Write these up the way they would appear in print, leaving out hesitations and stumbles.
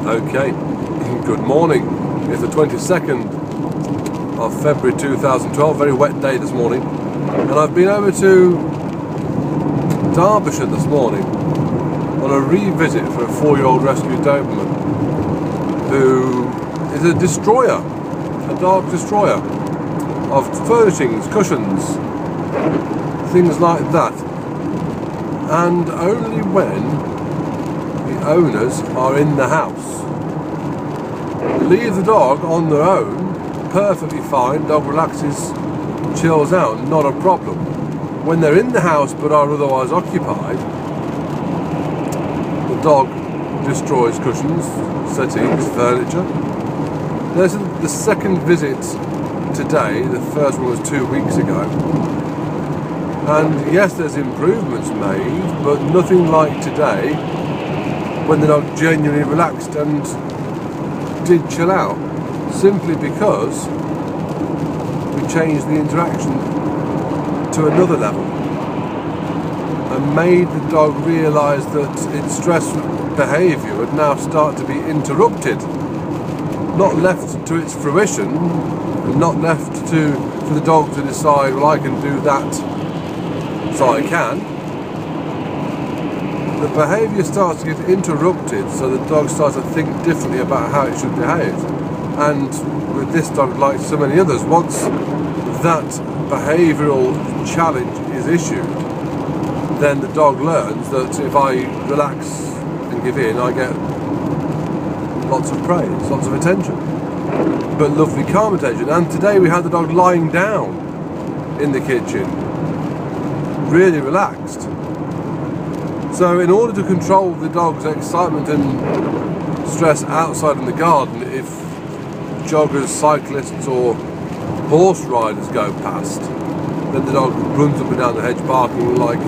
Okay, good morning. It's the 22nd of February 2012, very wet day this morning, and I've been over to Derbyshire this morning on a revisit for a 4-year-old rescued Doberman who is a destroyer, a dog destroyer of furnishings, cushions, things like that, and only when the owners are in the house. Leave the dog on their own, perfectly fine, dog relaxes, chills out, not a problem. When they're in the house but are otherwise occupied, the dog destroys cushions, settees, furniture. There's the second visit today, the first one was 2 weeks ago. And yes, there's improvements made, but nothing like today, when the dog genuinely relaxed and did chill out, simply because we changed the interaction to another level and made the dog realise that its stress behaviour would now start to be interrupted, not left to its fruition, and not left for the dog to decide, well, I can do that, so I can. The behaviour starts to get interrupted, so the dog starts to think differently about how it should behave. And with this dog, like so many others, once that behavioural challenge is issued, then the dog learns that if I relax and give in, I get lots of praise, lots of attention, but lovely calm attention. And today we had the dog lying down in the kitchen, really relaxed. So in order to control the dog's excitement and stress outside in the garden, if joggers, cyclists or horse riders go past, then the dog runs up and down the hedge barking like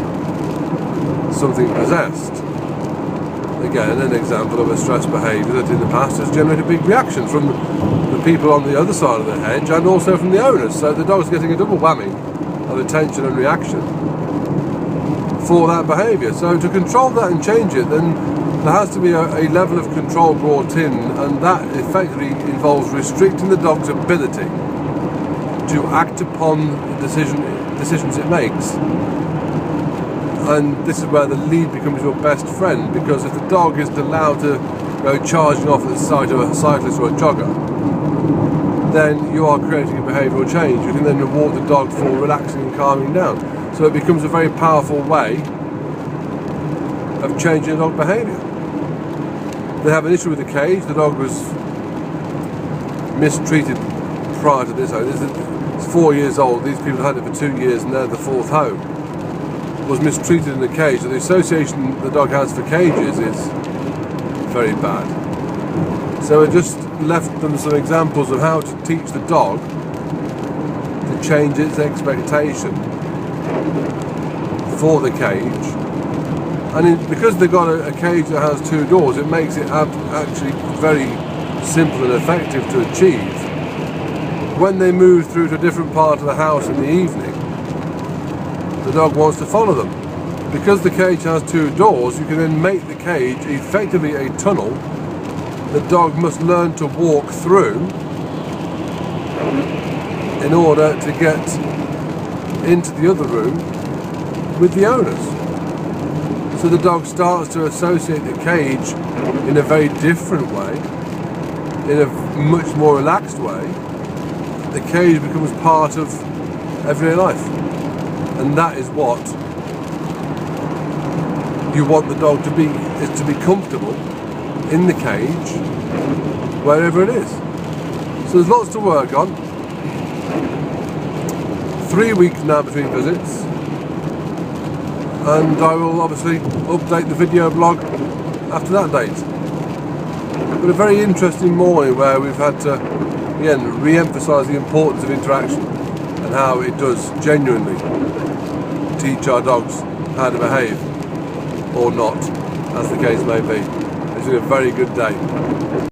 something possessed. Again, an example of a stress behaviour that in the past has generated big reactions from the people on the other side of the hedge and also from the owners. So the dog's getting a double whammy of attention and reaction for that behaviour. So to control that and change it, then there has to be a level of control brought in, and that effectively involves restricting the dog's ability to act upon the decisions it makes. And this is where the lead becomes your best friend, because if the dog is allowed to go charging off at the side of a cyclist or a jogger, then you are creating a behavioural change. You can then reward the dog for relaxing and calming down. So it becomes a very powerful way of changing dog behaviour. They have an issue with the cage. The dog was mistreated prior to this. It's 4 years old. These people had it for 2 years and they're the fourth home. Was mistreated in the cage. So the association the dog has for cages is very bad. So I just left them some examples of how to teach the dog to change its expectation for the cage, and because they've got a cage that has 2 doors, it makes it actually very simple and effective to achieve. When they move through to a different part of the house in the evening, the dog wants to follow them. Because the cage has 2 doors, you can then make the cage effectively a tunnel the dog must learn to walk through in order to get into the other room with the owners. So the dog starts to associate the cage in a very different way, in a much more relaxed way. The cage becomes part of everyday life, and that is what you want the dog to be, is to be comfortable in the cage wherever it is. So there's lots to work on. 3 weeks now between visits, and I will obviously update the video blog after that date. But a very interesting morning where we've had to, again, re-emphasise the importance of interaction and how it does genuinely teach our dogs how to behave, or not, as the case may be. It's been a very good day.